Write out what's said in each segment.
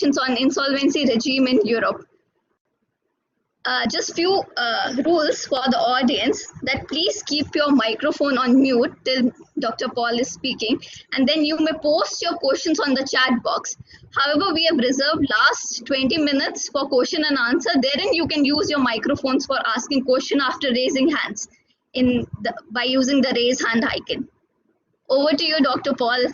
on insolvency regime in Europe. Just few rules for the audience, that please keep your microphone on mute till Dr. Paul is speaking, and then you may post your questions on the chat box. However, we have reserved last 20 minutes for question and answer. Therein you can use your microphones for asking question after raising hands by using the raise hand icon. Over to you, Dr. Paul.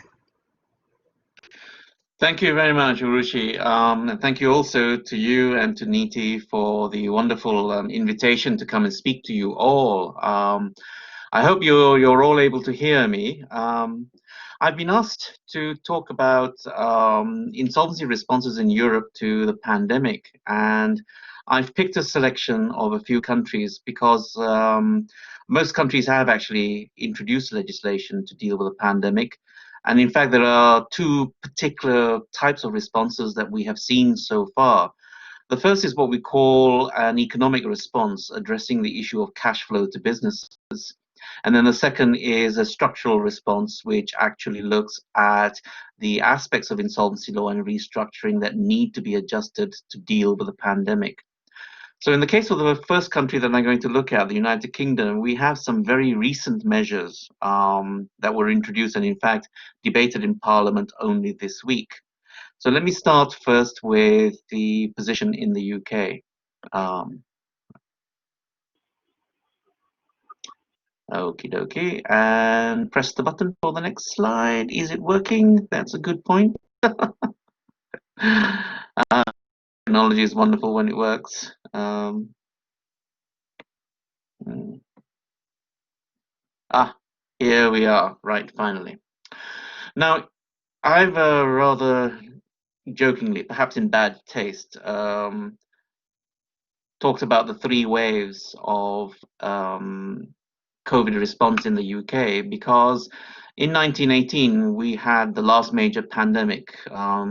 Thank you very much, Urushi. And thank you also to you and to Niti for the wonderful invitation to come and speak to you all. I hope you're all able to hear me. I've been asked to talk about insolvency responses in Europe to the pandemic, and I've picked a selection of a few countries because most countries have actually introduced legislation to deal with the pandemic. And in fact, there are two particular types of responses that we have seen so far. The first is what we call an economic response, addressing the issue of cash flow to businesses. And then the second is a structural response, which actually looks at the aspects of insolvency law and restructuring that need to be adjusted to deal with the pandemic. So in the case of the first country that I'm going to look at, the United Kingdom, we have some very recent measures that were introduced and in fact debated in Parliament only this week. So let me start first with the position in the UK. Okie dokie, and press the button for the next slide. Is it working? That's a good point. Technology is wonderful when it works. Here we are, right, finally. Now, I've rather jokingly, perhaps in bad taste, talked about the three waves of COVID response in the UK, because in 1918 we had the last major pandemic,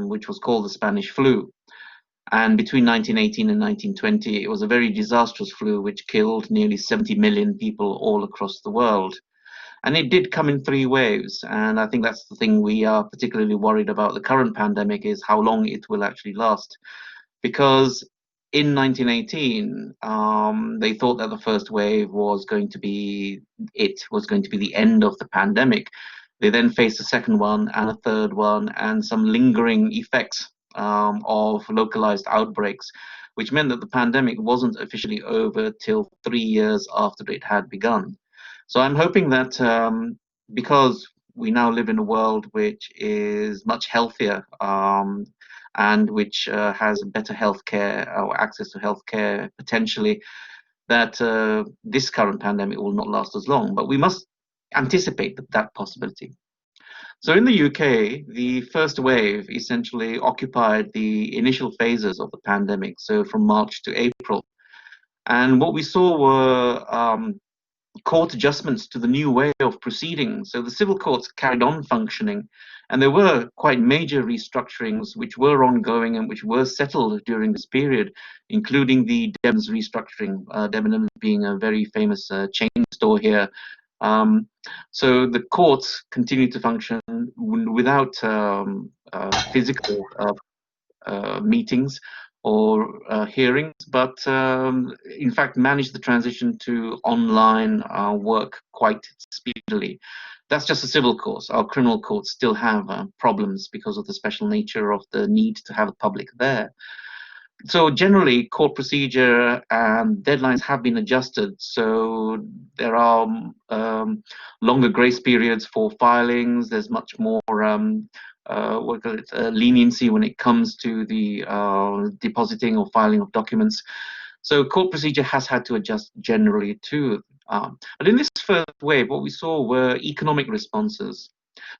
which was called the Spanish flu. And between 1918 and 1920, it was a very disastrous flu which killed nearly 70 million people all across the world. And it did come in three waves. And I think that's the thing we are particularly worried about the current pandemic, is how long it will actually last. Because in 1918, they thought that the first wave was going to be the end of the pandemic. They then faced a second one and a third one and some lingering effects of localized outbreaks, which meant that the pandemic wasn't officially over till 3 years after it had begun. So I'm hoping that because we now live in a world which is much healthier and which has better healthcare or access to healthcare potentially, that this current pandemic will not last as long. But we must anticipate that possibility. So in the UK, the first wave essentially occupied the initial phases of the pandemic, so from March to April. And what we saw were court adjustments to the new way of proceeding. So the civil courts carried on functioning, and there were quite major restructurings which were ongoing and which were settled during this period, including the Debenhams restructuring, Debenhams being a very famous chain store here. So the courts continue to function without physical meetings or hearings, but in fact managed the transition to online work quite speedily. That's just a civil courts. Our criminal courts still have problems because of the special nature of the need to have the public there. So generally, court procedure and deadlines have been adjusted. So there are longer grace periods for filings. There's much more leniency when it comes to the depositing or filing of documents. So court procedure has had to adjust generally too. But in this first wave, what we saw were economic responses.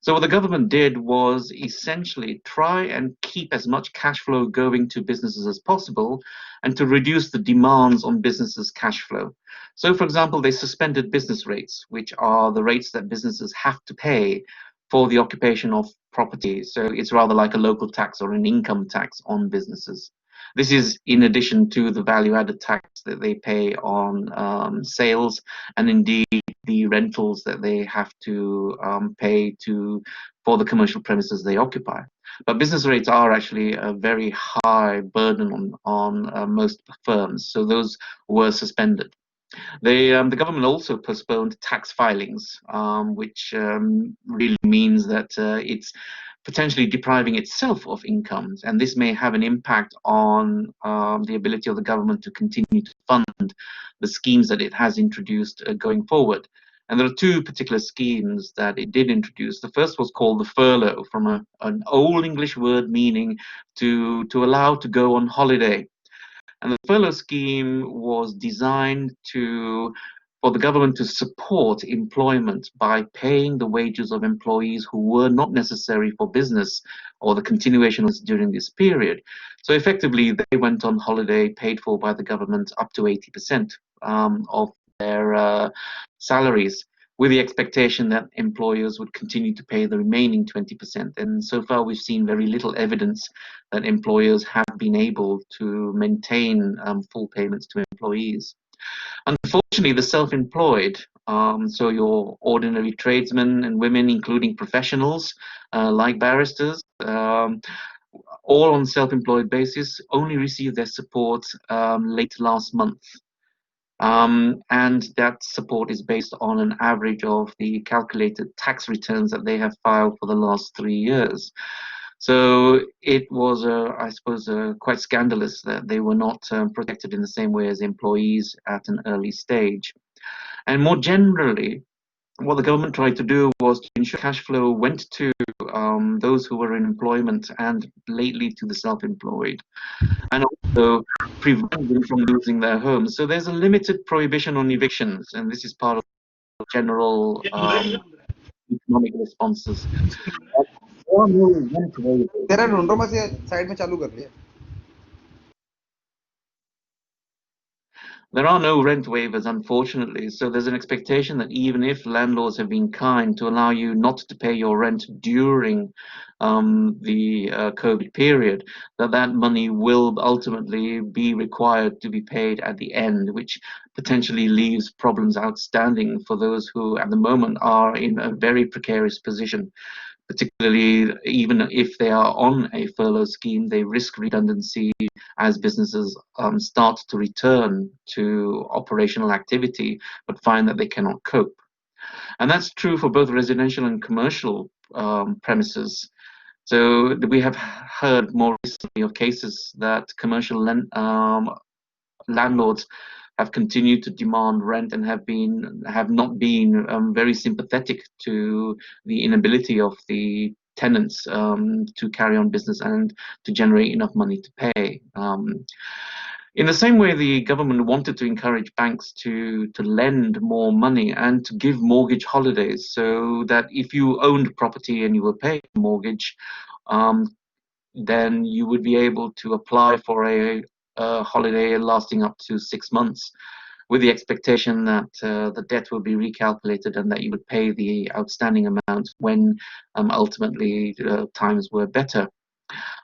So what the government did was essentially try and keep as much cash flow going to businesses as possible and to reduce the demands on businesses' cash flow. So for example, they suspended business rates, which are the rates that businesses have to pay for the occupation of property. So it's rather like a local tax or an income tax on businesses. This is in addition to the value-added tax that they pay on sales, and indeed the rentals that they have to pay for the commercial premises they occupy. But business rates are actually a very high burden on most firms, so those were suspended. The government also postponed tax filings, which really means that it's potentially depriving itself of incomes, and this may have an impact on the ability of the government to continue to fund the schemes that it has introduced going forward. And there are two particular schemes that it did introduce. The first was called the furlough, from an old English word meaning to allow to go on holiday. And the furlough scheme was designed for the government to support employment by paying the wages of employees who were not necessary for business or the continuation was during this period. So effectively, they went on holiday paid for by the government up to 80% of their salaries, with the expectation that employers would continue to pay the remaining 20%. And so far, we've seen very little evidence that employers have been able to maintain full payments to employees. Unfortunately, the self-employed, so your ordinary tradesmen and women, including professionals like barristers, all on self-employed basis, only received their support late last month. And that support is based on an average of the calculated tax returns that they have filed for the last 3 years. So it was, I suppose, quite scandalous that they were not protected in the same way as employees at an early stage. And more generally, what the government tried to do was to ensure cash flow went to those who were in employment and lately to the self-employed, and also prevent them from losing their homes. So there's a limited prohibition on evictions, and this is part of general economic responses. There are no rent waivers. तेरा ढूंढो मैं side में चालू कर लिया. There are no rent waivers, unfortunately, so there's an expectation that even if landlords have been kind to allow you not to pay your rent during the COVID period, that money will ultimately be required to be paid at the end, which potentially leaves problems outstanding for those who at the moment are in a very precarious position. Particularly, even if they are on a furlough scheme, they risk redundancy as businesses start to return to operational activity, but find that they cannot cope. And that's true for both residential and commercial premises. So we have heard more recently of cases that commercial landlords have continued to demand rent and have not been very sympathetic to the inability of the tenants to carry on business and to generate enough money to pay. In the same way, the government wanted to encourage banks to lend more money and to give mortgage holidays, so that if you owned property and you were paying a mortgage, then you would be able to apply for a holiday lasting up to 6 months, with the expectation that the debt will be recalculated and that you would pay the outstanding amount when ultimately times were better.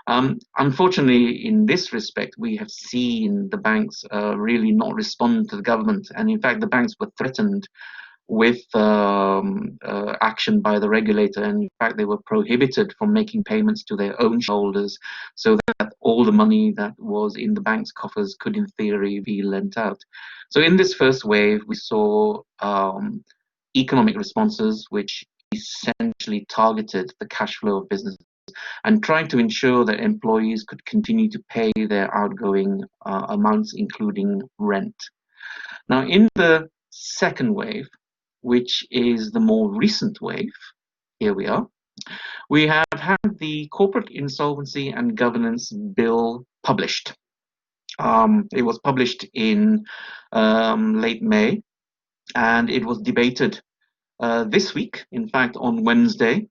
Unfortunately, in this respect, we have seen the banks really not respond to the government, and in fact, the banks were threatened with action by the regulator, and in fact they were prohibited from making payments to their own shareholders, so that all the money that was in the bank's coffers could in theory be lent out. So in this first wave we saw economic responses which essentially targeted the cash flow of businesses and trying to ensure that employees could continue to pay their outgoing amounts, including rent. Now in the second wave, which is the more recent wave, here we have had the Corporate Insolvency and Governance Bill published. It was published in late May, and it was debated this week, in fact on Wednesday,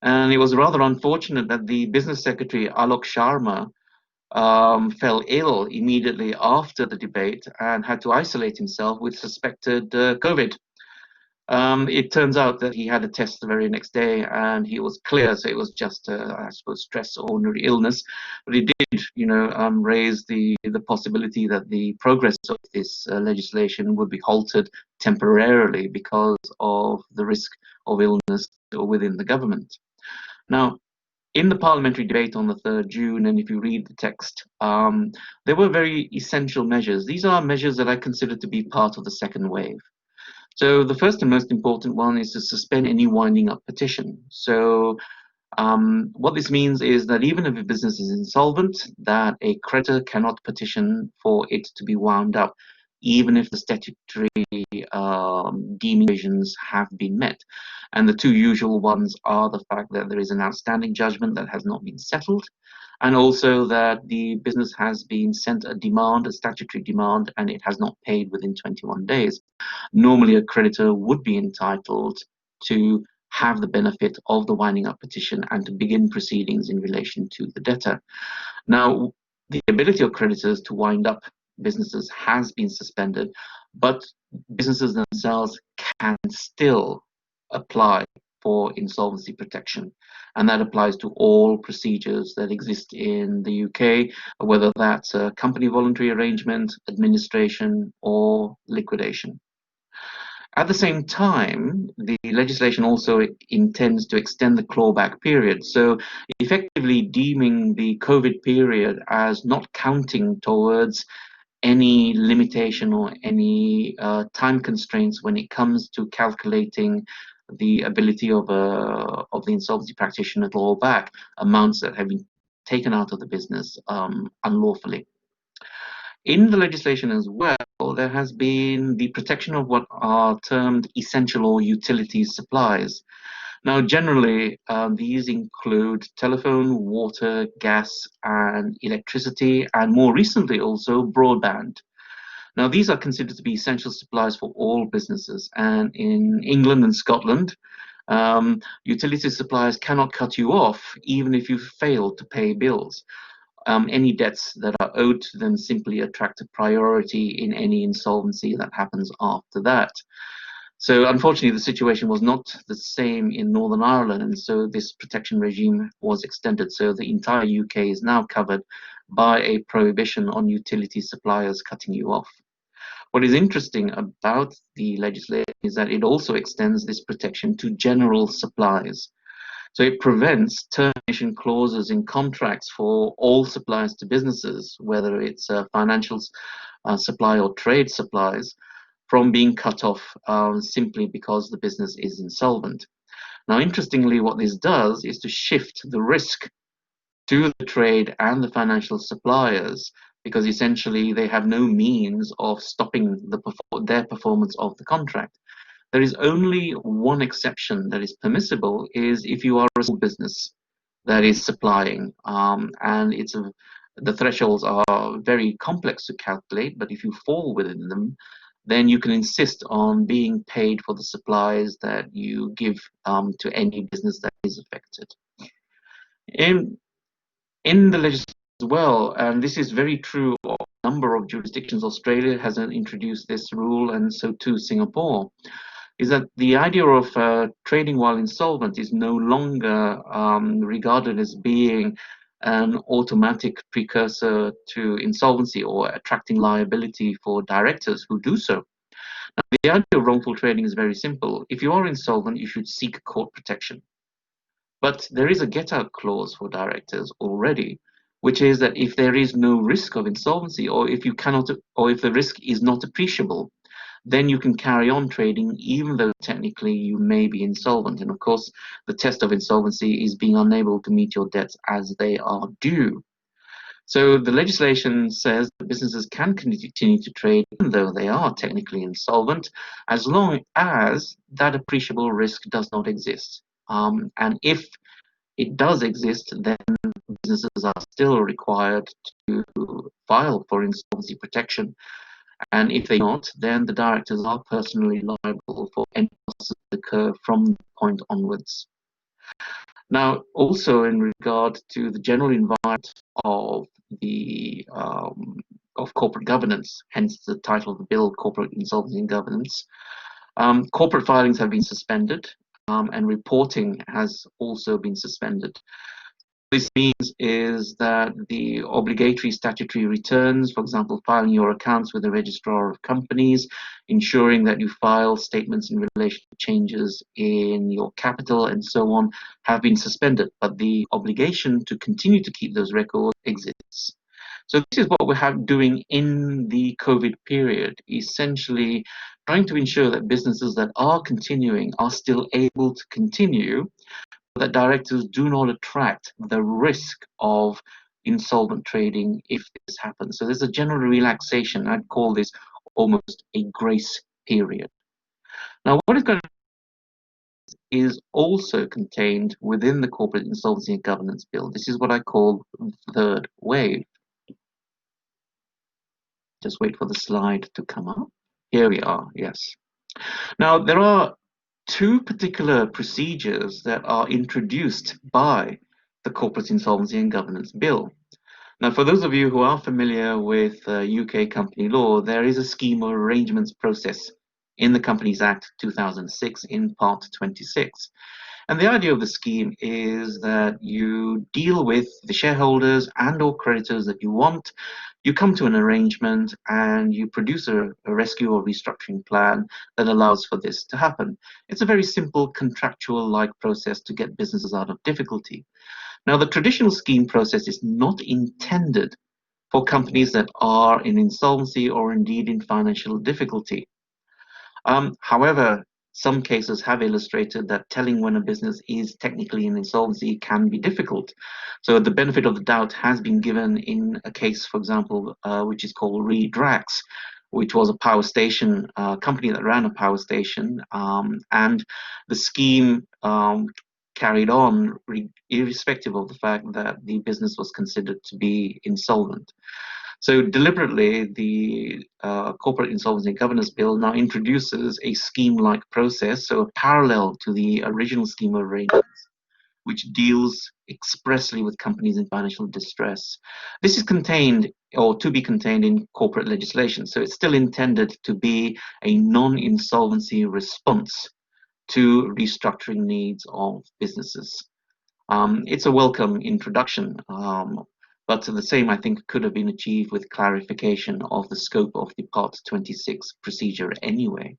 and it was rather unfortunate that the Business Secretary Alok Sharma fell ill immediately after the debate and had to isolate himself with suspected COVID. It turns out that he had a test the very next day and he was clear, so it was just, I suppose, stress or ordinary illness. But it did, raise the possibility that the progress of this legislation would be halted temporarily because of the risk of illness within the government. Now, in the parliamentary debate on the 3rd June, and if you read the text, there were very essential measures. These are measures that I consider to be part of the second wave. So the first and most important one is to suspend any winding up petition. So what this means is that even if a business is insolvent, that a creditor cannot petition for it to be wound up, even if the statutory deeming provisions have been met. And the two usual ones are the fact that there is an outstanding judgment that has not been settled, and also that the business has been sent a demand, a statutory demand, and it has not paid within 21 days. Normally, a creditor would be entitled to have the benefit of the winding up petition and to begin proceedings in relation to the debtor. Now, the ability of creditors to wind up businesses has been suspended, but businesses themselves can still apply for insolvency protection, and that applies to all procedures that exist in the UK, whether that's a company voluntary arrangement, administration, or liquidation. At the same time, the legislation also intends to extend the clawback period, so effectively deeming the COVID period as not counting towards any limitation or any time constraints when it comes to calculating the ability of the insolvency practitioner to claw back amounts that have been taken out of the business unlawfully. In the legislation as well, there has been the protection of what are termed essential or utilities supplies. Now, generally, these include telephone, water, gas, and electricity, and more recently also broadband. Now, these are considered to be essential supplies for all businesses, and in England and Scotland, utility suppliers cannot cut you off even if you fail to pay bills. Any debts that are owed to them simply attract a priority in any insolvency that happens after that. So unfortunately, the situation was not the same in Northern Ireland, and so this protection regime was extended. So the entire UK is now covered by a prohibition on utility suppliers cutting you off. What is interesting about the legislation is that it also extends this protection to general supplies. So it prevents termination clauses in contracts for all suppliers to businesses, whether it's financial supply or trade supplies, from being cut off simply because the business is insolvent. Now, interestingly, what this does is to shift the risk to the trade and the financial suppliers, because essentially they have no means of stopping their performance of the contract. There is only one exception that is permissible, is if you are a small business that is supplying, and the thresholds are very complex to calculate, but if you fall within them, then you can insist on being paid for the supplies that you give to any business that is affected. In the legislation as well, and this is very true of a number of jurisdictions, Australia has introduced this rule, and so too Singapore, is that the idea of trading while insolvent is no longer regarded as being an automatic precursor to insolvency or attracting liability for directors who do so. Now, the idea of wrongful trading is very simple. If you are insolvent, you should seek court protection. But there is a get-out clause for directors already, which is that if there is no risk of insolvency, or if the risk is not appreciable, then you can carry on trading even though technically you may be insolvent. And of course, the test of insolvency is being unable to meet your debts as they are due. So the legislation says that businesses can continue to trade even though they are technically insolvent, as long as that appreciable risk does not exist. And if it does exist, then businesses are still required to file for insolvency protection. And if they not, then the directors are personally liable for any losses that occur from the point onwards. Now, also in regard to the general environment of of corporate governance, hence the title of the bill, Corporate Insolvency and Governance, Corporate filings have been suspended, and reporting has also been suspended. This means is that the obligatory statutory returns, for example, filing your accounts with the registrar of companies, ensuring that you file statements in relation to changes in your capital and so on, have been suspended, but the obligation to continue to keep those records exists. So this is what we're doing in the COVID period, essentially trying to ensure that businesses that are continuing are still able to continue, that directors do not attract the risk of insolvent trading if this happens. So there's a general relaxation. I'd call this almost a grace period. Now, what is going to is also contained within the Corporate Insolvency and Governance Bill. This is what I call the third wave. Just wait for the slide to come up. Here we are, yes. Now, there are two particular procedures that are introduced by the Corporate Insolvency and Governance Bill. Now, for those of you who are familiar with UK company law, there is a scheme of arrangements process in the Companies Act 2006 in Part 26. And the idea of the scheme is that you deal with the shareholders and or creditors that you want. You come to an arrangement and you produce a rescue or restructuring plan that allows for this to happen. It's a very simple contractual-like process to get businesses out of difficulty. Now, the traditional scheme process is not intended for companies that are in insolvency or indeed in financial difficulty. However, some cases have illustrated that telling when a business is technically in insolvency can be difficult. So the benefit of the doubt has been given in a case, for example, which is called Redrax, which was a power station company that ran a power station, and the scheme carried on irrespective of the fact that the business was considered to be insolvent. So deliberately, the Corporate Insolvency and Governance Bill now introduces a scheme-like process, so a parallel to the original scheme of arrangements, which deals expressly with companies in financial distress. This is contained, or to be contained, in corporate legislation, so it's still intended to be a non-insolvency response to restructuring needs of businesses. It's a welcome introduction. But the same, I think, could have been achieved with clarification of the scope of the Part 26 procedure anyway.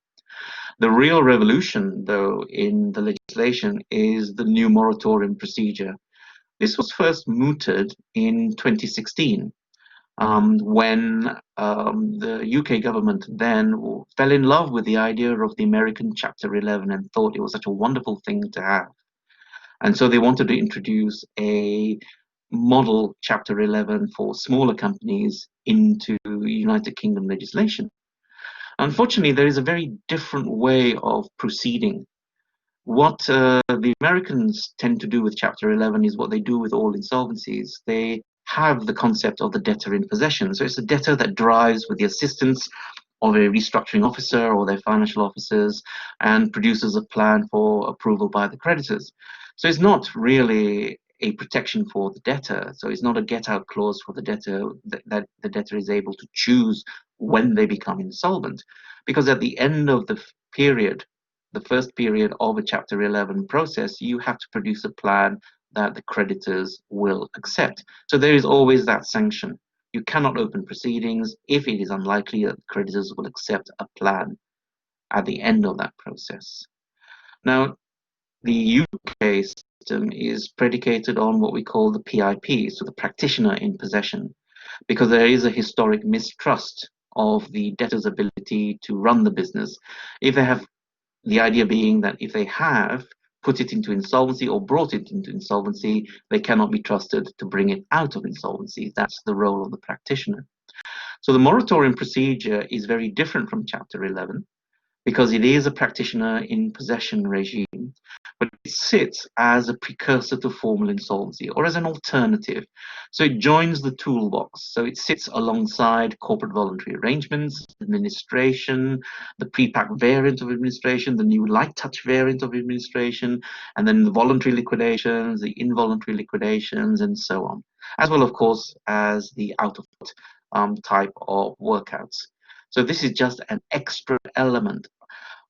The real revolution, though, in the legislation is the new moratorium procedure. This was first mooted in 2016 when the UK government then fell in love with the idea of the American Chapter 11 and thought it was such a wonderful thing to have. And so they wanted to introduce a model Chapter 11 for smaller companies into United Kingdom legislation. Unfortunately, there is a very different way of proceeding. What the Americans tend to do with Chapter 11 is what they do with all insolvencies. They have the concept of the debtor in possession. So it's a debtor that drives with the assistance of a restructuring officer or their financial officers and produces a plan for approval by the creditors. So it's not really a protection for the debtor. So it's not a get-out clause for the debtor that the debtor is able to choose when they become insolvent. Because at the end of the period, the first period of a Chapter 11 process, you have to produce a plan that the creditors will accept. So there is always that sanction. You cannot open proceedings if it is unlikely that creditors will accept a plan at the end of that process. Now, the UK system is predicated on what we call the PIP, so the practitioner in possession, because there is a historic mistrust of the debtor's ability to run the business. If they have, the idea being that if they have put it into insolvency or brought it into insolvency, they cannot be trusted to bring it out of insolvency. That's the role of the practitioner. So the moratorium procedure is very different from Chapter 11 because it is a practitioner in possession regime, but it sits as a precursor to formal insolvency or as an alternative. So it joins the toolbox. So it sits alongside corporate voluntary arrangements, administration, the pre-pack variant of administration, the new light touch variant of administration, and then the voluntary liquidations, the involuntary liquidations, and so on, as well, of course, as the out-of-court type of workouts. So this is just an extra element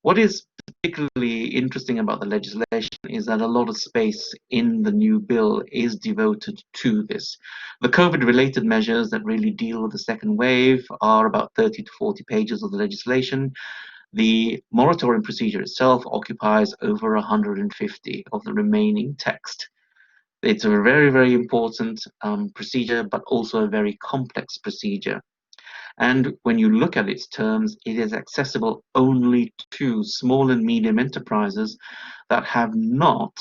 What is particularly interesting about the legislation is that a lot of space in the new bill is devoted to this. The COVID-related measures that really deal with the second wave are about 30 to 40 pages of the legislation. The moratorium procedure itself occupies over 150 of the remaining text. It's a very, very important procedure, but also a very complex procedure. And when you look at its terms, it is accessible only to small and medium enterprises that have not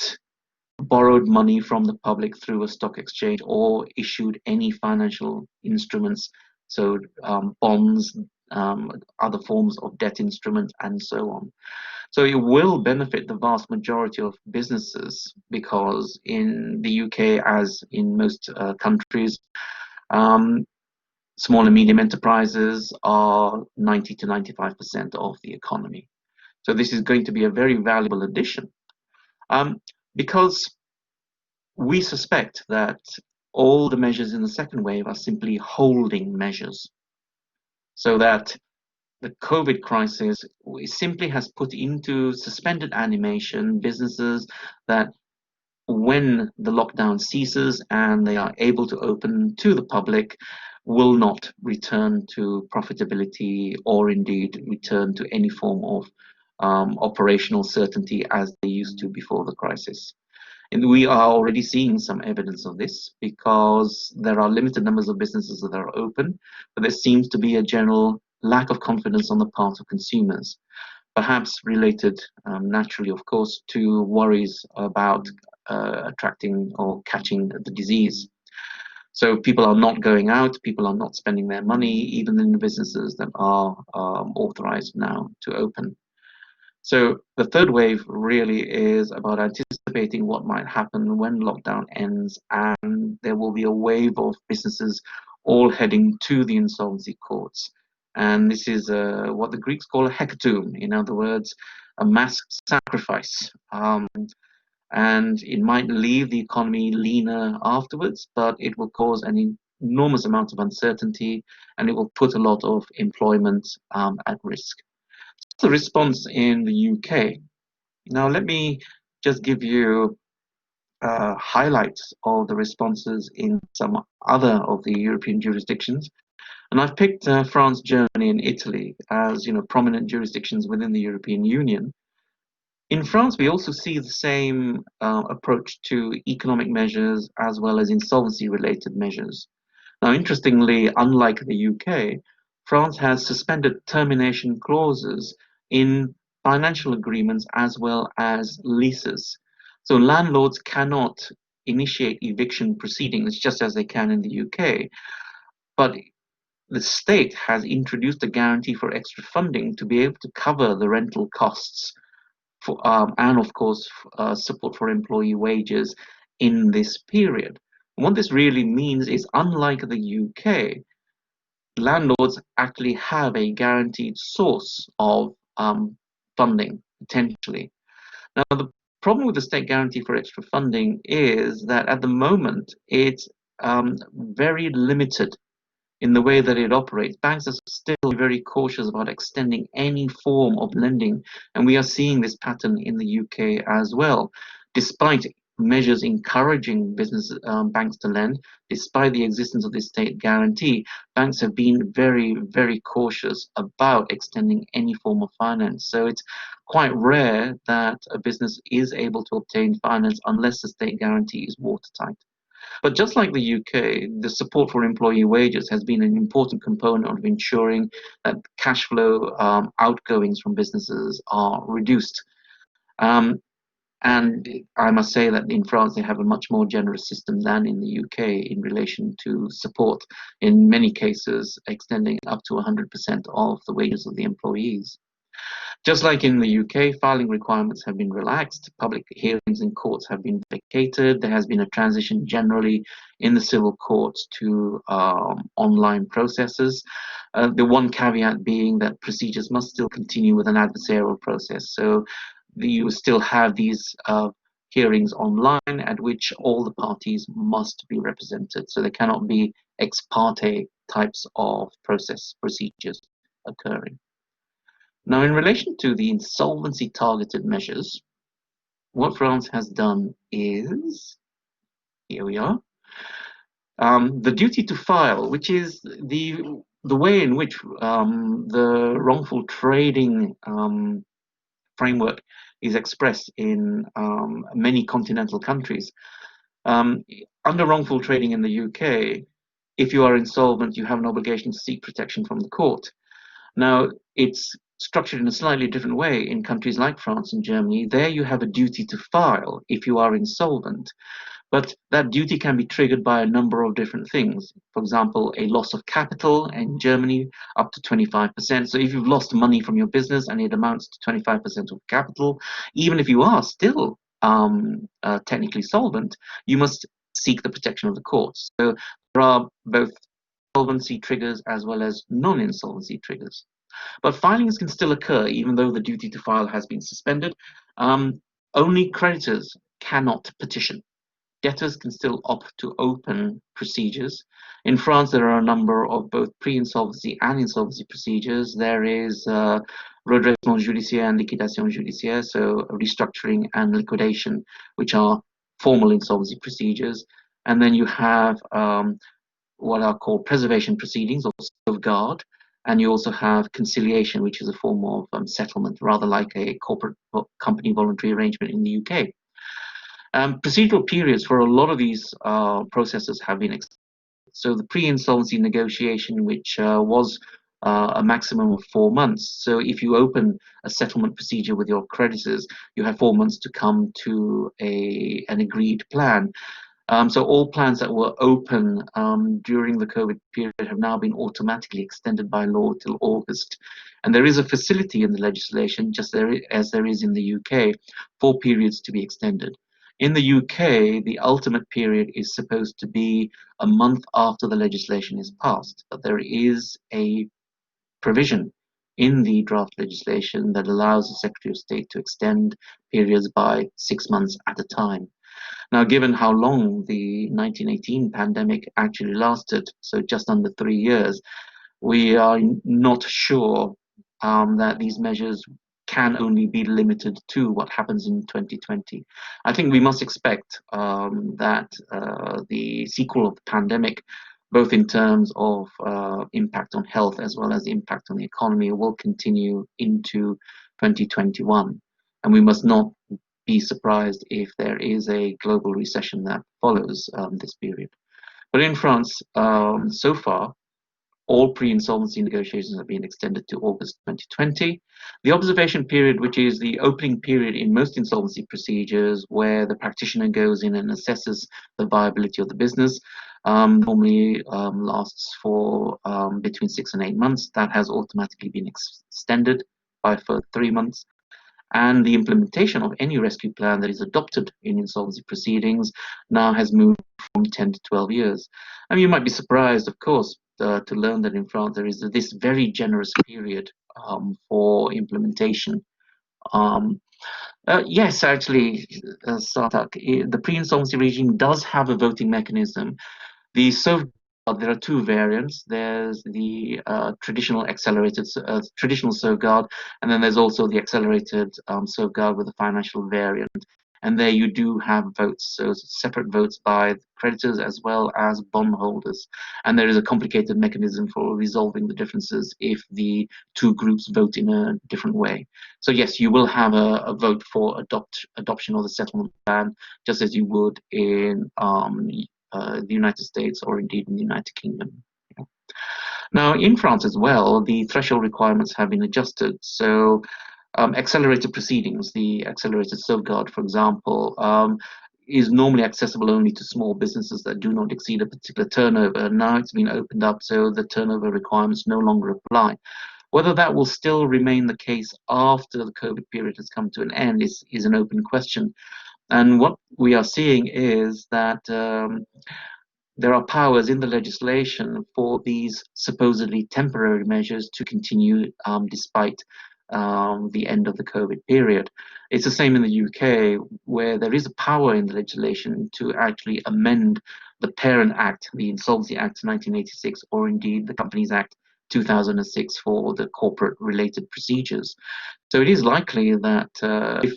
borrowed money from the public through a stock exchange or issued any financial instruments, so bonds, other forms of debt instruments, and so on. So it will benefit the vast majority of businesses because in the UK, as in most countries, small and medium enterprises are 90 to 95% of the economy. So this is going to be a very valuable addition because we suspect that all the measures in the second wave are simply holding measures, so that the COVID crisis simply has put into suspended animation businesses that when the lockdown ceases and they are able to open to the public, will not return to profitability or indeed return to any form of operational certainty as they used to before the crisis. And we are already seeing some evidence of this because there are limited numbers of businesses that are open, but there seems to be a general lack of confidence on the part of consumers, perhaps related naturally, of course, to worries about attracting or catching the disease. So people are not going out, people are not spending their money, even in the businesses that are authorized now to open. So the third wave really is about anticipating what might happen when lockdown ends, and there will be a wave of businesses all heading to the insolvency courts. And this is what the Greeks call a hecatomb, in other words, a mass sacrifice. And it might leave the economy leaner afterwards, but it will cause an enormous amount of uncertainty, and it will put a lot of employment at risk. The response in the UK. Now, let me just give you highlights of the responses in some other of the European jurisdictions. And I've picked France, Germany, and Italy as prominent jurisdictions within the European Union. In France, we also see the same approach to economic measures as well as insolvency-related measures. Now, interestingly, unlike the UK, France has suspended termination clauses in financial agreements as well as leases. So landlords cannot initiate eviction proceedings just as they can in the UK, but the state has introduced a guarantee for extra funding to be able to cover the rental costs for, and of course support for employee wages in this period. And what this really means is, unlike the UK, landlords actually have a guaranteed source of funding potentially. Now, the problem with the state guarantee for extra funding is that at the moment it's very limited in the way that it operates. Banks are still very cautious about extending any form of lending, and we are seeing this pattern in the UK as well. Despite measures encouraging banks to lend, despite the existence of this state guarantee, banks have been very, very cautious about extending any form of finance. So it's quite rare that a business is able to obtain finance unless the state guarantee is watertight. But just like the UK, the support for employee wages has been an important component of ensuring that cash flow outgoings from businesses are reduced. And I must say that in France, they have a much more generous system than in the UK in relation to support, in many cases, extending up to 100% of the wages of the employees. Just like in the UK, filing requirements have been relaxed, public hearings in courts have been vacated, there has been a transition generally in the civil courts to online processes. The one caveat being that procedures must still continue with an adversarial process. So you still have these hearings online at which all the parties must be represented. So there cannot be ex parte types of procedures occurring. Now, in relation to the insolvency targeted measures, what France has done is, here we are, the duty to file, which is the way in which the wrongful trading framework is expressed in many continental countries. Under wrongful trading in the UK, if you are insolvent, you have an obligation to seek protection from the court. Now, it's structured in a slightly different way in countries like France and Germany. There you have a duty to file if you are insolvent, but that duty can be triggered by a number of different things. For example, a loss of capital in Germany up to 25%. So if you've lost money from your business and it amounts to 25% of capital, even if you are still technically solvent, you must seek the protection of the courts. So there are both insolvency triggers as well as non-insolvency triggers. But filings can still occur even though the duty to file has been suspended. Only creditors cannot petition. Debtors can still opt to open procedures. In France, there are a number of both pre-insolvency and insolvency procedures. There is redressement judiciaire and liquidation judiciaire, so restructuring and liquidation, which are formal insolvency procedures. And then you have what are called preservation proceedings or safeguard, and you also have conciliation, which is a form of settlement, rather like a corporate company voluntary arrangement in the UK. Procedural periods for a lot of these processes have been extended. So the pre-insolvency negotiation, which was a maximum of 4 months. So if you open a settlement procedure with your creditors, you have 4 months to come to an agreed plan. So all plans that were open during the COVID period have now been automatically extended by law till August. And there is a facility in the legislation, just as there is in the UK, for periods to be extended. In the UK, the ultimate period is supposed to be a month after the legislation is passed, but there is a provision in the draft legislation that allows the Secretary of State to extend periods by 6 months at a time. Now, given how long the 1918 pandemic actually lasted, so just under 3 years, we are not sure that these measures can only be limited to what happens in 2020. I think we must expect that the sequel of the pandemic, both in terms of impact on health as well as impact on the economy, will continue into 2021. And we must not be surprised if there is a global recession that follows this period. But in France, so far, all pre-insolvency negotiations have been extended to August 2020. The observation period, which is the opening period in most insolvency procedures where the practitioner goes in and assesses the viability of the business, normally lasts for between 6 and 8 months. That has automatically been extended by further 3 months. And the implementation of any rescue plan that is adopted in insolvency proceedings now has moved from 10 to 12 years. I mean, you might be surprised, of course, to learn that in France there is this very generous period for implementation. Yes, actually, Sartak, the pre-insolvency regime does have a voting mechanism. The there are two variants. There's the traditional safeguard, and then there's also the accelerated safeguard with a financial variant. And there you do have votes, so separate votes by creditors as well as bondholders. And there is a complicated mechanism for resolving the differences if the two groups vote in a different way. So yes, you will have a vote for adoption of the settlement plan, just as you would in the United States or indeed in the United Kingdom. Now, in France as well, the threshold requirements have been adjusted. So accelerated proceedings, the accelerated safeguard, for example, is normally accessible only to small businesses that do not exceed a particular turnover. Now it's been opened up so the turnover requirements no longer apply. Whether that will still remain the case after the COVID period has come to an end is an open question. And what we are seeing is that there are powers in the legislation for these supposedly temporary measures to continue despite the end of the COVID period. It's the same in the UK, where there is a power in the legislation to actually amend the Parent Act, the Insolvency Act 1986, or indeed the Companies Act 2006 for the corporate related procedures. So it is likely that if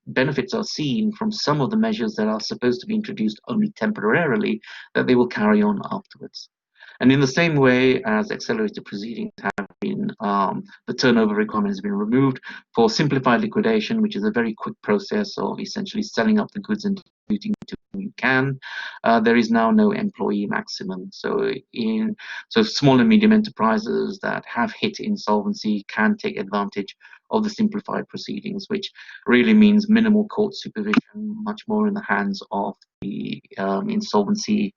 benefits are seen from some of the measures that are supposed to be introduced only temporarily, that they will carry on afterwards. And in the same way as accelerated proceedings have been, the turnover requirement has been removed for simplified liquidation, which is a very quick process of essentially selling up the goods and distributing to whom you can. There is now no employee maximum. So small and medium enterprises that have hit insolvency can take advantage of the simplified proceedings, which really means minimal court supervision, much more in the hands of the insolvency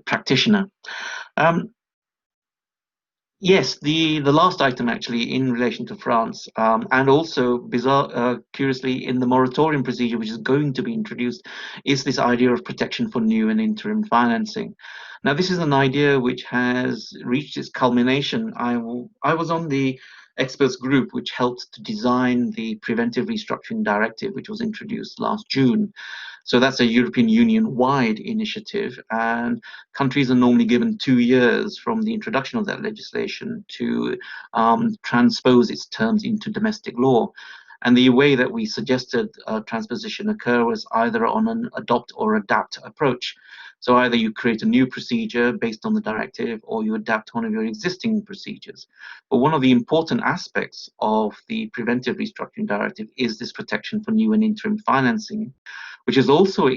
practitioner. Yes, the last item actually in relation to France, and also curiously in the moratorium procedure, which is going to be introduced, is this idea of protection for new and interim financing. Now, this is an idea which has reached its culmination. I was on the experts group which helped to design the preventive restructuring directive, which was introduced last June. So that's a European Union-wide initiative, and countries are normally given 2 years from the introduction of that legislation to transpose its terms into domestic law. And the way that we suggested transposition occur was either on an adopt or adapt approach. So either you create a new procedure based on the directive, or you adapt one of your existing procedures. But one of the important aspects of the preventive restructuring directive is this protection for new and interim financing, which is also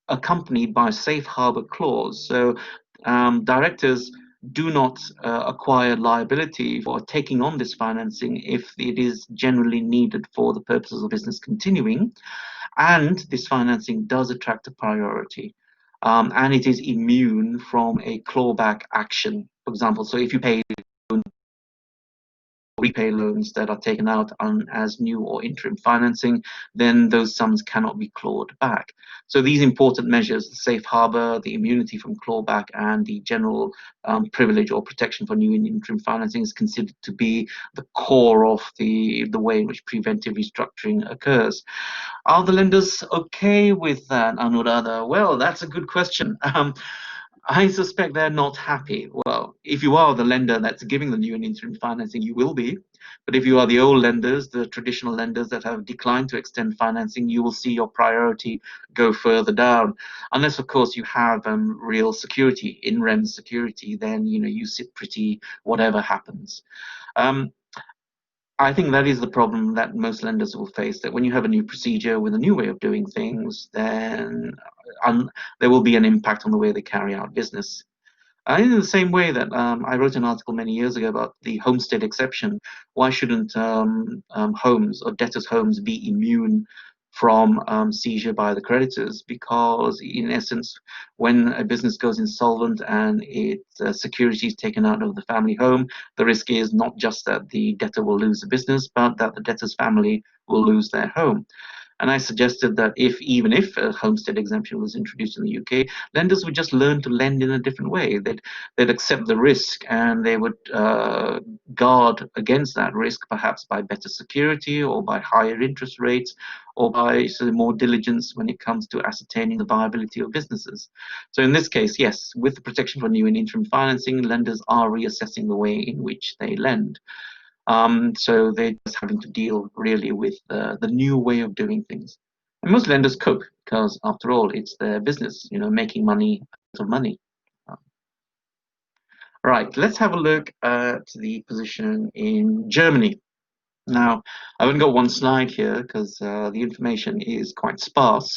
accompanied by a safe harbor clause. So directors do not acquire liability for taking on this financing if it is generally needed for the purposes of business continuing, and this financing does attract a priority. And it is immune from a clawback action, for example. So if you repay loans that are taken out as new or interim financing, then those sums cannot be clawed back. So these important measures, the safe harbor, the immunity from clawback, and the general privilege or protection for new and interim financing is considered to be the core of the way in which preventive restructuring occurs. Are the lenders okay with that, Anuradha? Well, that's a good question. I suspect they're not happy. Well, if you are the lender that's giving the new and interim financing, you will be. But if you are the old lenders, the traditional lenders that have declined to extend financing, you will see your priority go further down. Unless, of course, you have real security, in rem security, then you sit pretty whatever happens. I think that is the problem that most lenders will face, that when you have a new procedure with a new way of doing things, then there will be an impact on the way they carry out business. In the same way that I wrote an article many years ago about the homestead exception. Why shouldn't homes or debtors' homes be immune from seizure by the creditors? Because in essence, when a business goes insolvent and its security is taken out of the family home, the risk is not just that the debtor will lose the business, but that the debtor's family will lose their home. And I suggested that even if a homestead exemption was introduced in the UK, lenders would just learn to lend in a different way. They'd accept the risk, and they would guard against that risk, perhaps by better security or by higher interest rates, or by more diligence when it comes to ascertaining the viability of businesses. So in this case, yes, with the protection for new and interim financing, lenders are reassessing the way in which they lend. So they're just having to deal really with the new way of doing things. And most lenders cope because, after all, it's their business, making money out of money. Right, let's have a look at the position in Germany. Now, I've only got one slide here because the information is quite sparse.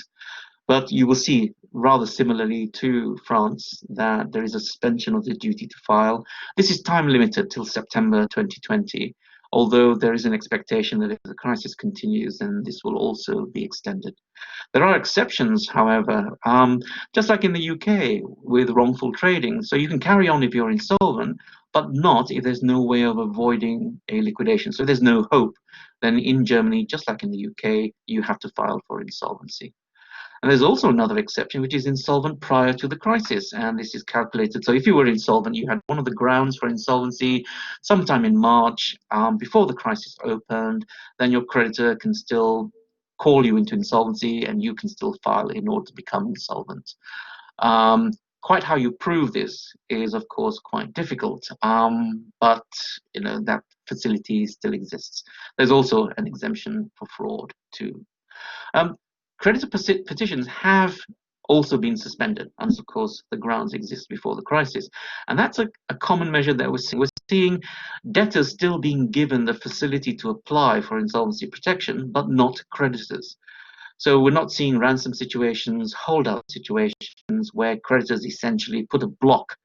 But you will see, rather similarly to France, that there is a suspension of the duty to file. This is time limited till September 2020, although there is an expectation that if the crisis continues, then this will also be extended. There are exceptions, however, just like in the UK with wrongful trading. So you can carry on if you're insolvent, but not if there's no way of avoiding a liquidation. So if there's no hope, then in Germany, just like in the UK, you have to file for insolvency. And there's also another exception, which is insolvent prior to the crisis. And this is calculated. So if you were insolvent, you had one of the grounds for insolvency sometime in March before the crisis opened, then your creditor can still call you into insolvency and you can still file in order to become insolvent. Quite how you prove this is, of course, quite difficult, but that facility still exists. There's also an exemption for fraud too. Creditor petitions have also been suspended, and of course the grounds exist before the crisis, and that's a common measure that we're seeing. We're seeing debtors still being given the facility to apply for insolvency protection, but not creditors. So we're not seeing ransom situations, holdout situations where creditors essentially put a block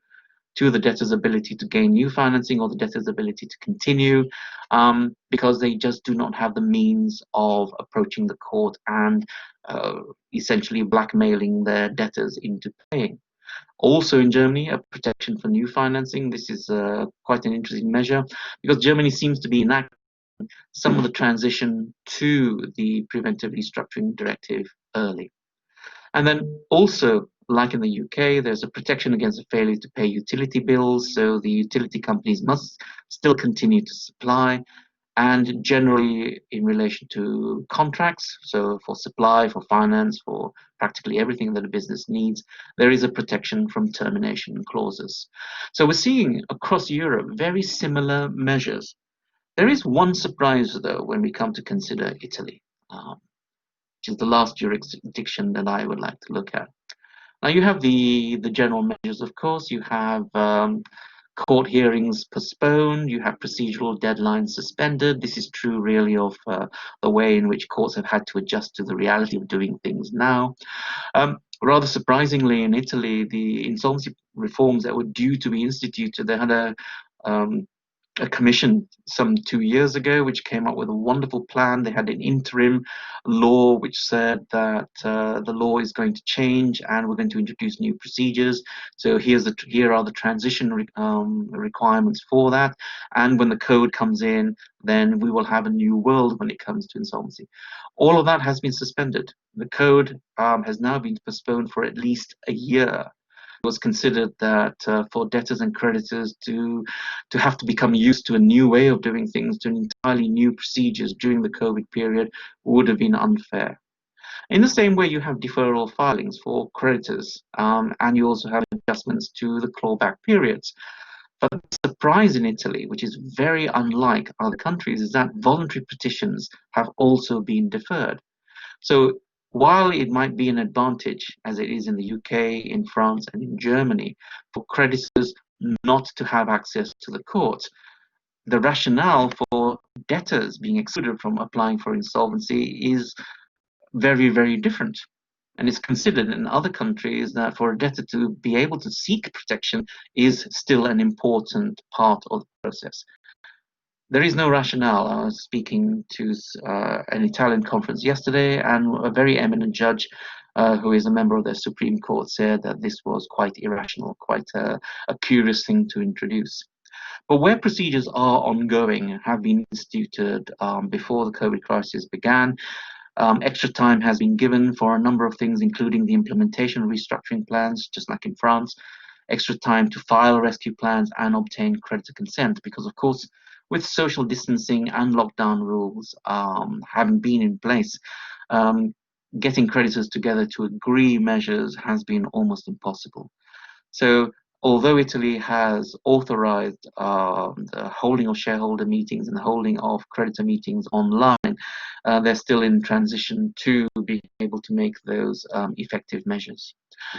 to the debtor's ability to gain new financing or the debtor's ability to continue, because they just do not have the means of approaching the court and essentially blackmailing their debtors into paying. Also in Germany, a protection for new financing. This is quite an interesting measure because Germany seems to be enacting some of the transition to the preventive restructuring directive early. And then also, like in the UK, there's a protection against a failure to pay utility bills. So the utility companies must still continue to supply. And generally, in relation to contracts, so for supply, for finance, for practically everything that a business needs, there is a protection from termination clauses. So we're seeing across Europe very similar measures. There is one surprise, though, when we come to consider Italy, which is the last jurisdiction that I would like to look at. Now, you have the general measures, of course. You have court hearings postponed. You have procedural deadlines suspended. This is true, really, of the way in which courts have had to adjust to the reality of doing things now. Rather surprisingly, in Italy, the insolvency reforms that were due to be instituted, they had a commission some 2 years ago, which came up with a wonderful plan. They had an interim law which said that the law is going to change and we're going to introduce new procedures. So here are the transition requirements for that. And when the code comes in, then we will have a new world when it comes to insolvency. All of that has been suspended. The code has now been postponed for at least a year. It was considered that for debtors and creditors to have to become used to a new way of doing things, to entirely new procedures during the COVID period would have been unfair. In the same way, you have deferral filings for creditors, and you also have adjustments to the clawback periods. But the surprise in Italy, which is very unlike other countries, is that voluntary petitions have also been deferred. So while it might be an advantage, as it is in the UK, in France, and in Germany, for creditors not to have access to the courts, the rationale for debtors being excluded from applying for insolvency is very, very different. And it's considered in other countries that for a debtor to be able to seek protection is still an important part of the process. There is no rationale. I was speaking to an Italian conference yesterday, and a very eminent judge who is a member of the Supreme Court said that this was quite irrational, quite a curious thing to introduce. But where procedures are ongoing, have been instituted before the COVID crisis began, extra time has been given for a number of things, including the implementation of restructuring plans, just like in France, extra time to file rescue plans and obtain creditor consent, because of course, with social distancing and lockdown rules having been in place, getting creditors together to agree measures has been almost impossible. So although Italy has authorized the holding of shareholder meetings and the holding of creditor meetings online, they're still in transition to being able to make those effective measures.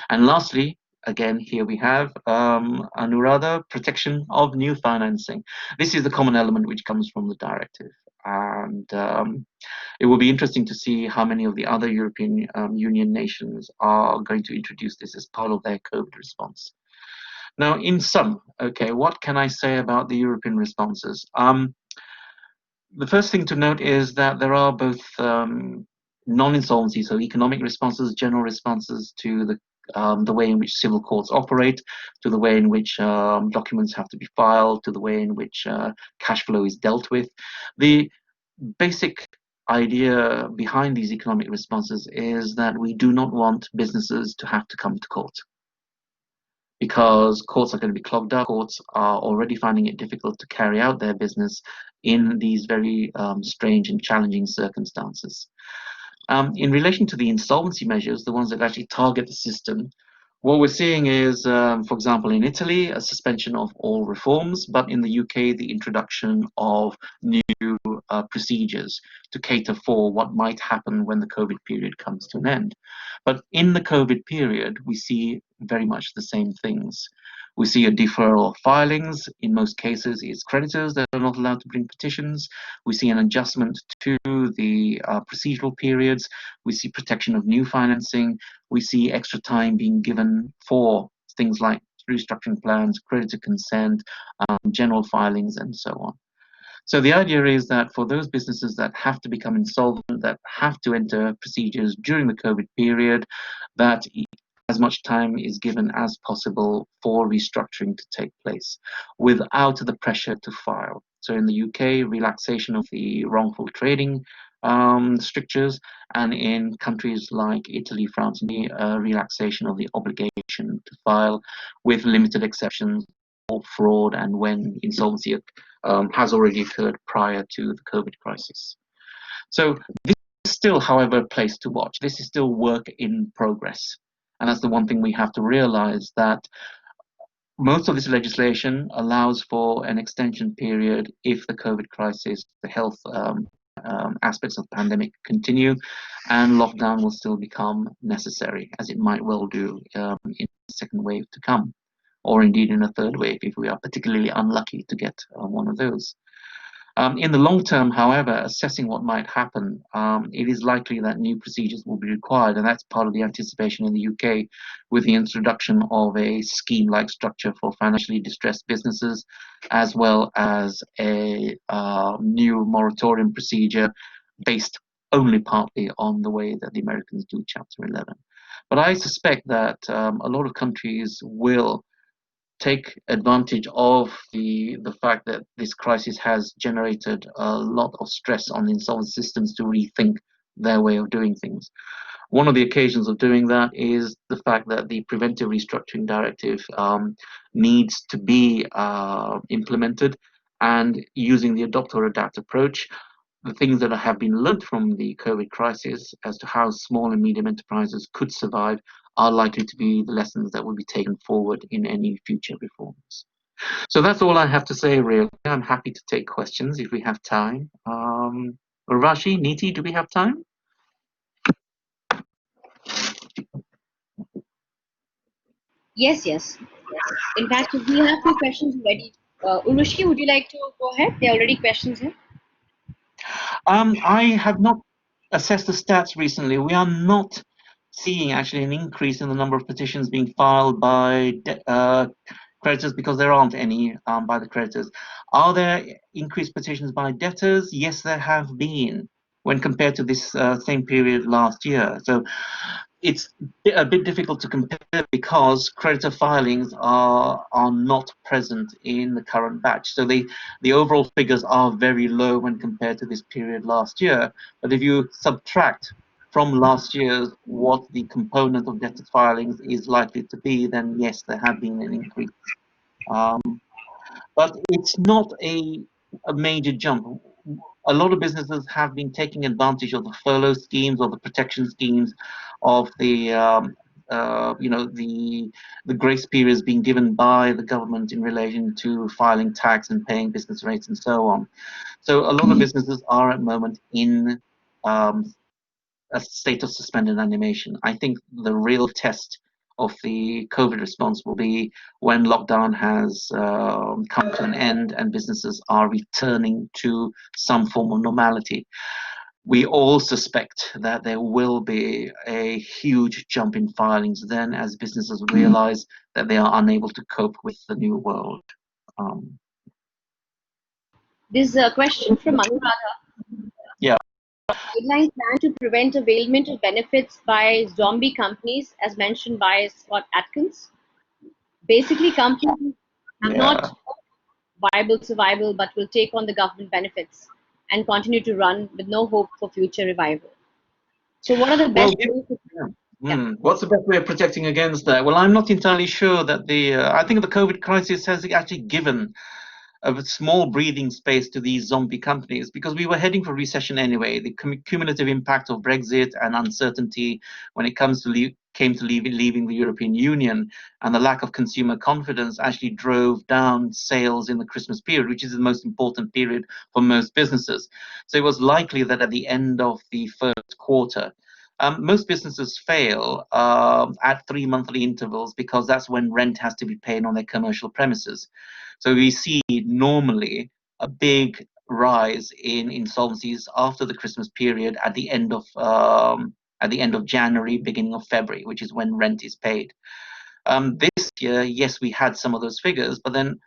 And lastly, again, here we have Anuradha, protection of new financing. This is the common element which comes from the directive. And it will be interesting to see how many of the other European Union nations are going to introduce this as part of their COVID response. Now, in sum, okay, what can I say about the European responses? The first thing to note is that there are both non-insolvency, so economic responses, general responses to the way in which civil courts operate, to the way in which documents have to be filed, to the way in which cash flow is dealt with. The basic idea behind these economic responses is that we do not want businesses to have to come to court, because courts are going to be clogged up. Courts are already finding it difficult to carry out their business in these very strange and challenging circumstances. In relation to the insolvency measures, the ones that actually target the system, What we're seeing is, for example, in Italy, a suspension of all reforms, but in the UK, the introduction of new procedures to cater for what might happen when the COVID period comes to an end. But in the COVID period, we see very much the same things. We see a deferral of filings. In most cases, it's creditors that are not allowed to bring petitions. We see an adjustment to the procedural periods. We see protection of new financing. We see extra time being given for things like restructuring plans, creditor consent, general filings, and so on. So the idea is that for those businesses that have to become insolvent, that have to enter procedures during the COVID period, that as much time is given as possible for restructuring to take place without the pressure to file. So in the UK, relaxation of the wrongful trading strictures, and in countries like Italy, France, and relaxation of the obligation to file with limited exceptions for fraud and when insolvency has already occurred prior to the COVID crisis. So this is still, however, a place to watch. This is still work in progress. And that's the one thing we have to realize, that most of this legislation allows for an extension period if the COVID crisis, the health aspects of the pandemic continue, and lockdown will still become necessary, as it might well do in the second wave to come, or indeed in a third wave if we are particularly unlucky to get one of those. In the long term, however, assessing what might happen, it is likely that new procedures will be required, and that's part of the anticipation in the UK with the introduction of a scheme-like structure for financially distressed businesses, as well as a new moratorium procedure based only partly on the way that the Americans do Chapter 11. But I suspect that a lot of countries will take advantage of the fact that this crisis has generated a lot of stress on the insolvency systems to rethink their way of doing things. One of the occasions of doing that is the fact that the Preventive Restructuring Directive needs to be implemented, and using the adopt or adapt approach, the things that have been learned from the COVID crisis as to how small and medium enterprises could survive are likely to be the lessons that will be taken forward in any future reforms. So that's all I have to say, really. I'm happy to take questions if we have time. Rashi, Niti, do we have time? Yes. In fact, we have two questions ready. Urushi, would you like to go ahead? There are already questions here. I have not assessed the stats recently. We are not seeing actually an increase in the number of petitions being filed by creditors, because there aren't any by the creditors. Are there increased petitions by debtors? Yes, there have been when compared to this same period last year. So it's a bit difficult to compare because creditor filings are not present in the current batch. So the overall figures are very low when compared to this period last year. But if you subtract from last year's what the component of debtor filings is likely to be, then yes, there have been an increase. But it's not a major jump. A lot of businesses have been taking advantage of the furlough schemes or the protection schemes of the the grace periods being given by the government in relation to filing tax and paying business rates and so on. So a lot of businesses are at the moment in a state of suspended animation. I think the real test of the COVID response will be when lockdown has come to an end and businesses are returning to some form of normality. We all suspect that there will be a huge jump in filings then, as businesses realize that they are unable to cope with the new world. There's a question from Anuradha. Yeah. Guideline plan to prevent availment of benefits by zombie companies, as mentioned by Scott Atkins. Basically, companies have not viable survival, but will take on the government benefits and continue to run with no hope for future revival. So what are the best ways? What's the best way of protecting against that? Well, I'm not entirely sure that I think the COVID crisis has actually given a small breathing space to these zombie companies, because we were heading for recession anyway. The cumulative impact of Brexit and uncertainty when it comes to came to leaving the European Union, and the lack of consumer confidence actually drove down sales in the Christmas period, which is the most important period for most businesses. So it was likely that at the end of the first quarter, most businesses fail at 3 monthly intervals because that's when rent has to be paid on their commercial premises. So we see normally a big rise in insolvencies after the Christmas period at the end of January, beginning of February, which is when rent is paid. This year, yes, we had some of those figures, but then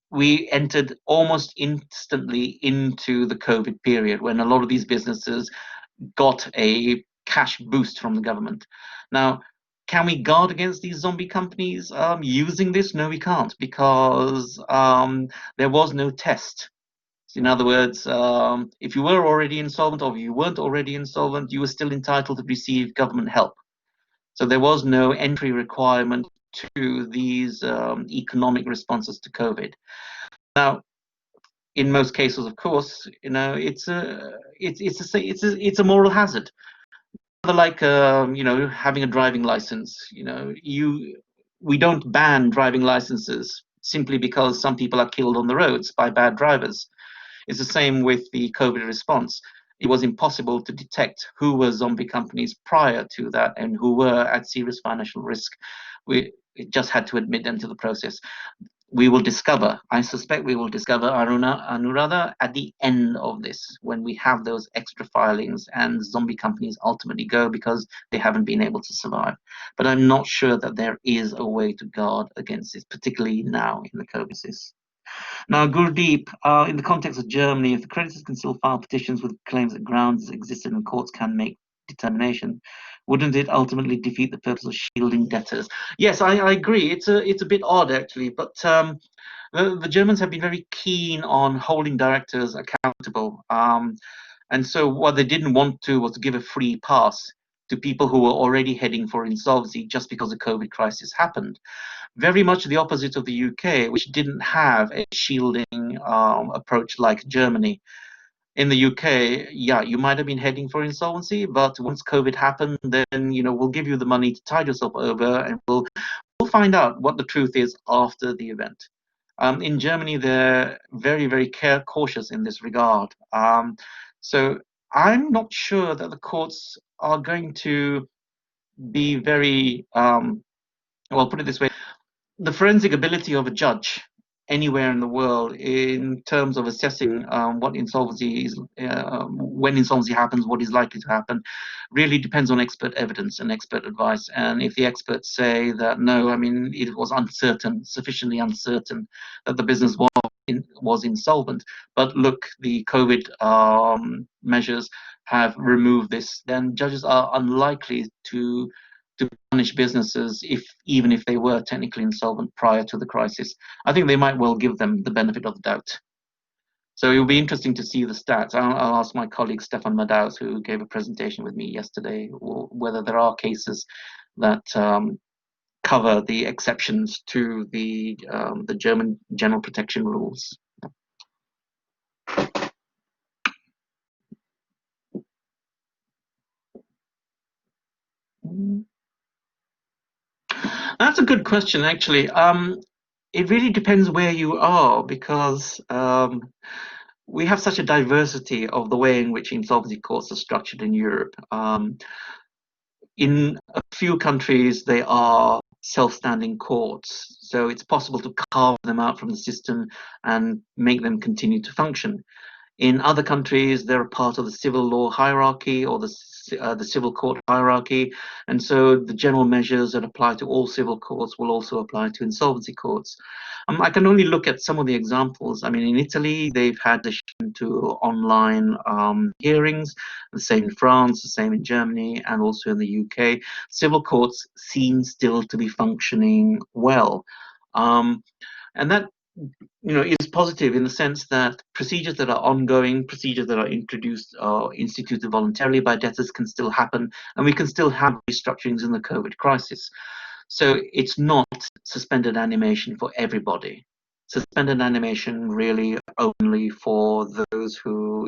we entered almost instantly into the COVID period when a lot of these businesses got a cash boost from the government. Now, can we guard against these zombie companies using this? No, we can't, because there was no test. In other words, if you were already insolvent or if you weren't already insolvent, you were still entitled to receive government help. So there was no entry requirement to these economic responses to COVID. Now, in most cases, of course, it's a moral hazard. Like having a driving license. We don't ban driving licenses simply because some people are killed on the roads by bad drivers. It's the same with the COVID response. It was impossible to detect who were zombie companies prior to that and who were at serious financial risk. We just had to admit them to the process. We will discover, I suspect we will discover, Anuradha, at the end of this, when we have those extra filings and zombie companies ultimately go because they haven't been able to survive. But I'm not sure that there is a way to guard against this, particularly now in the COVID crisis. Now, Gurdeep, in the context of Germany, if the creditors can still file petitions with claims that grounds existed and courts can make determination, wouldn't it ultimately defeat the purpose of shielding debtors? Yes, I agree. It's a bit odd, actually, but the Germans have been very keen on holding directors accountable. And so what they didn't want to was to give a free pass to people who were already heading for insolvency just because the COVID crisis happened. Very much the opposite of the UK, which didn't have a shielding approach like Germany. In the UK, yeah, you might have been heading for insolvency, but once COVID happened, then we'll give you the money to tide yourself over, and we'll find out what the truth is after the event. In Germany, they're very, very cautious in this regard. So I'm not sure that the courts are going to be very, well, put it this way, the forensic ability of a judge anywhere in the world in terms of assessing what insolvency is, when insolvency happens, what is likely to happen, really depends on expert evidence and expert advice. And if the experts say that no, it was uncertain, sufficiently uncertain that the business was insolvent, but look, the COVID measures have removed this, then judges are unlikely to punish businesses even if they were technically insolvent prior to the crisis. I think they might well give them the benefit of the doubt. So it will be interesting to see the stats. I'll ask my colleague Stefan Madaus, who gave a presentation with me yesterday, whether there are cases that cover the exceptions to the German general protection rules. That's a good question, actually. It really depends where you are, because we have such a diversity of the way in which insolvency courts are structured in Europe. In a few countries, they are self-standing courts, so it's possible to carve them out from the system and make them continue to function. In other countries, they're a part of the civil law hierarchy or the civil court hierarchy, and so the general measures that apply to all civil courts will also apply to insolvency courts. I can only look at some of the examples. In Italy, they've had the to online hearings, the same in France, the same in Germany, and also in the UK. Civil courts seem still to be functioning well. And that is positive in the sense that procedures that are ongoing, procedures that are introduced or instituted voluntarily by debtors can still happen, and we can still have restructurings in the COVID crisis. So it's not suspended animation for everybody. suspended animation really only for those who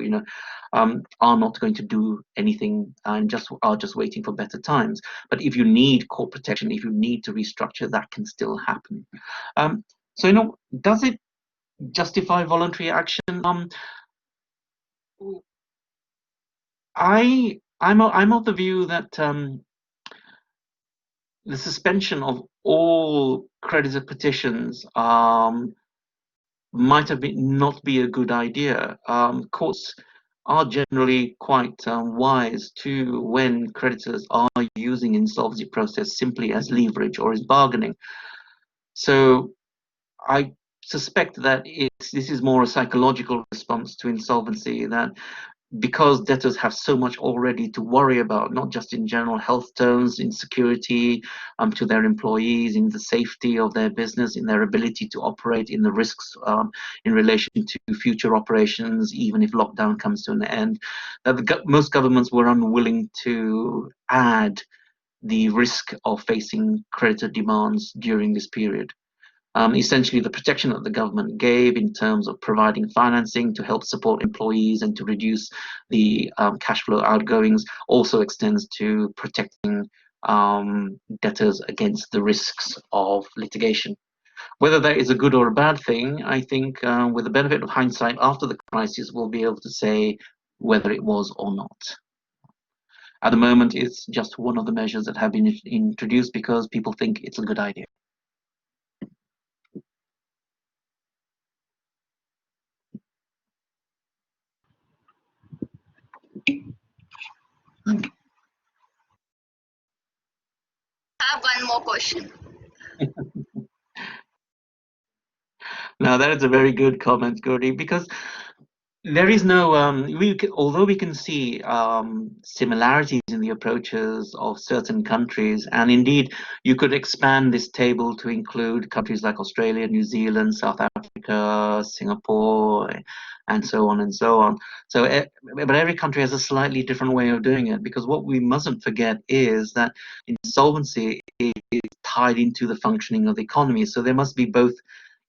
are not going to do anything and are just waiting for better times. But if you need court protection, if you need to restructure, that can still happen. So does it justify voluntary action? I'm of the view that the suspension of all creditor petitions might have been not be a good idea. Courts are generally quite wise to when creditors are using insolvency process simply as leverage or as bargaining. So I suspect that this is more a psychological response to insolvency, that because debtors have so much already to worry about, not just in general health terms, in security to their employees, in the safety of their business, in their ability to operate, in the risks in relation to future operations, even if lockdown comes to an end, that most governments were unwilling to add the risk of facing creditor demands during this period. Essentially, the protection that the government gave in terms of providing financing to help support employees and to reduce the cash flow outgoings also extends to protecting debtors against the risks of litigation. Whether that is a good or a bad thing, I think with the benefit of hindsight after the crisis, we'll be able to say whether it was or not. At the moment, it's just one of the measures that have been introduced because people think it's a good idea. I have one more question. Now, that is a very good comment, Gauri, because there is no, although we can see similarities in the approaches of certain countries, and indeed you could expand this table to include countries like Australia, New Zealand, South Africa, Singapore, and so on and so on. So, but every country has a slightly different way of doing it, because what we mustn't forget is that insolvency is tied into the functioning of the economy. So there must be both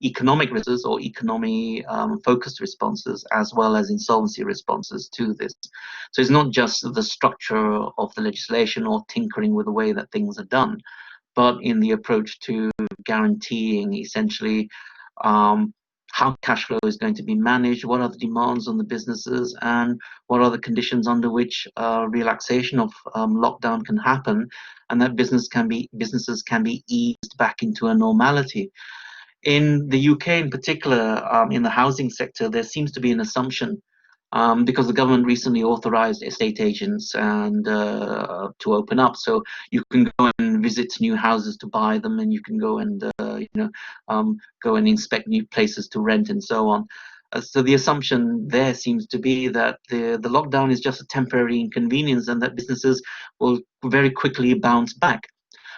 economic responses or economy focused responses as well as insolvency responses to this. So it's not just the structure of the legislation or tinkering with the way that things are done, but in the approach to guaranteeing essentially how cash flow is going to be managed, what are the demands on the businesses, and what are the conditions under which relaxation of lockdown can happen, and that businesses can be eased back into a normality. In the UK in particular, in the housing sector, there seems to be an assumption because the government recently authorized estate agents and to open up, so you can go and visit new houses to buy them, and you can go and go and inspect new places to rent and so on. So the assumption there seems to be that the lockdown is just a temporary inconvenience and that businesses will very quickly bounce back.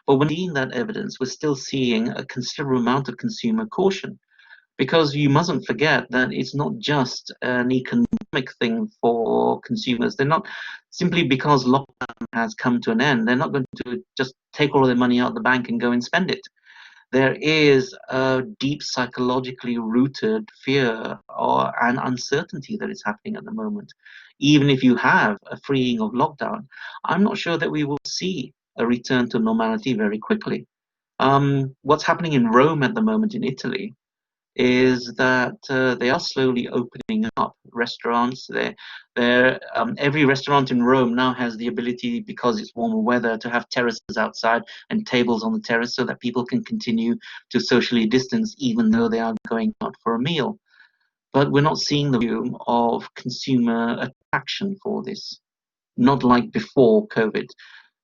But when seeing that evidence, we're still seeing a considerable amount of consumer caution, because you mustn't forget that it's not just an economic thing for consumers. They're not, simply because lockdown has come to an end, they're not going to just take all of their money out of the bank and go and spend it. There is a deep psychologically rooted fear and uncertainty that is happening at the moment. Even if you have a freeing of lockdown, I'm not sure that we will see a return to normality very quickly. What's happening in Rome at the moment in Italy is that they are slowly opening up restaurants. Every restaurant in Rome now has the ability, because it's warmer weather, to have terraces outside and tables on the terrace so that people can continue to socially distance even though they are going out for a meal. But we're not seeing the volume of consumer attraction for this, not like before COVID.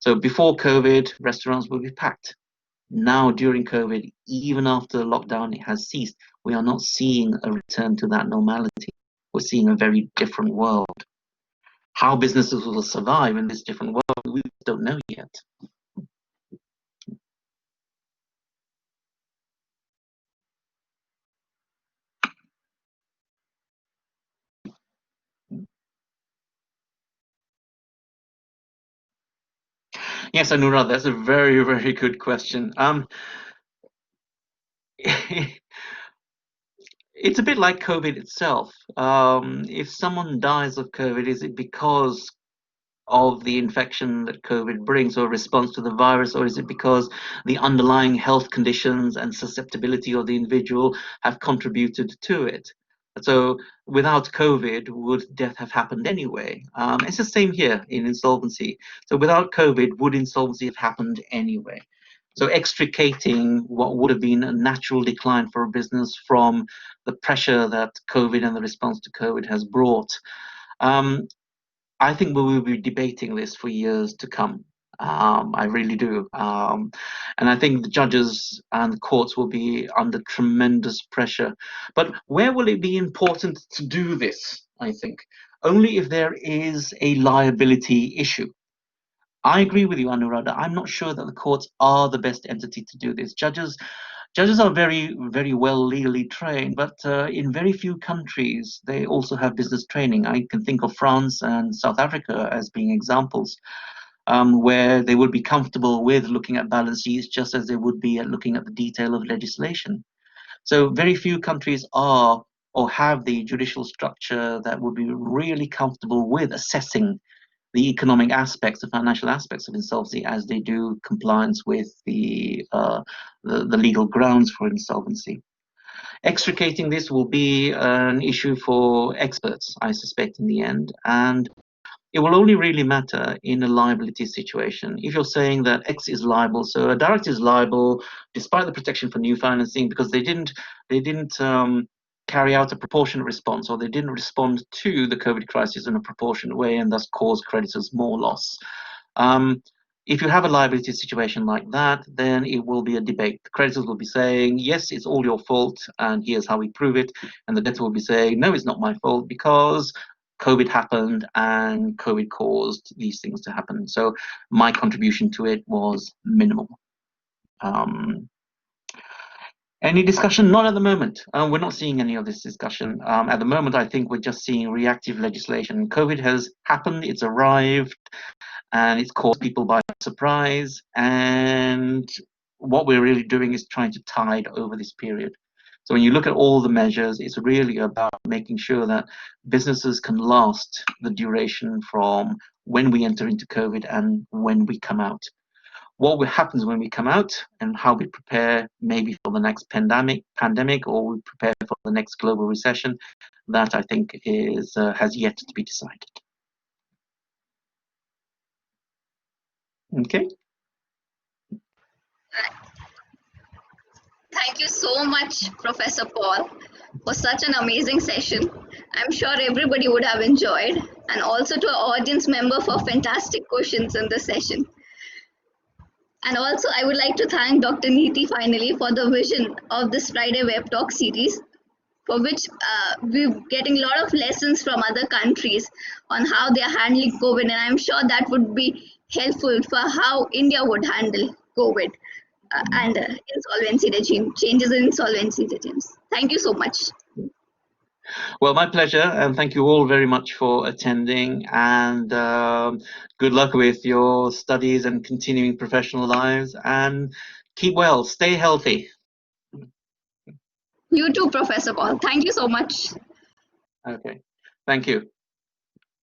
So before COVID, restaurants will be packed. Now, during COVID, even after lockdown has ceased, we are not seeing a return to that normality. We're seeing a very different world. How businesses will survive in this different world, we don't know yet. Yes, Anurag, that's a very, very good question. it's a bit like COVID itself. If someone dies of COVID, is it because of the infection that COVID brings or response to the virus, or is it because the underlying health conditions and susceptibility of the individual have contributed to it? So without COVID, would death have happened anyway? It's the same here in insolvency. So without COVID, would insolvency have happened anyway? So extricating what would have been a natural decline for a business from the pressure that COVID and the response to COVID has brought. I think we will be debating this for years to come. I really do. And I think the judges and the courts will be under tremendous pressure. But where will it be important to do this? I think only if there is a liability issue. I agree with you, Anuradha. I'm not sure that the courts are the best entity to do this. Judges are very, very well legally trained, but in very few countries they also have business training. I can think of France and South Africa as being examples where they would be comfortable with looking at balance sheets just as they would be at looking at the detail of legislation. So very few countries are or have the judicial structure that would be really comfortable with assessing the economic aspects, the financial aspects of insolvency as they do compliance with the legal grounds for insolvency. Extricating this will be an issue for experts, I suspect, in the end, and it will only really matter in a liability situation. If you're saying that X is liable, so a director is liable despite the protection for new financing because they didn't carry out a proportionate response, or they didn't respond to the COVID crisis in a proportionate way and thus cause creditors more loss. If you have a liability situation like that, then it will be a debate. The creditors will be saying, yes, it's all your fault, and here's how we prove it. And the debtor will be saying, no, it's not my fault because COVID happened and COVID caused these things to happen. So my contribution to it was minimal. Any discussion? Not at the moment. We're not seeing any of this discussion. At the moment, I think we're just seeing reactive legislation. COVID has happened, it's arrived, and it's caught people by surprise. And what we're really doing is trying to tide over this period. So when you look at all the measures, it's really about making sure that businesses can last the duration from when we enter into COVID and when we come out. What happens when we come out and how we prepare maybe for the next pandemic, or we prepare for the next global recession, that I think is has yet to be decided. Okay. Thank you so much, Professor Paul, for such an amazing session. I'm sure everybody would have enjoyed, and also to our audience member for fantastic questions in this session. And also, I would like to thank Dr. Neeti finally for the vision of this Friday Web Talk series, for which we're getting a lot of lessons from other countries on how they are handling COVID. And I'm sure that would be helpful for how India would handle COVID and insolvency regime, changes in insolvency regimes. Thank you so much. Well, my pleasure, and thank you all very much for attending, and good luck with your studies and continuing professional lives, and keep well, stay healthy. You too, Professor Paul. Thank you so much. Okay, thank you.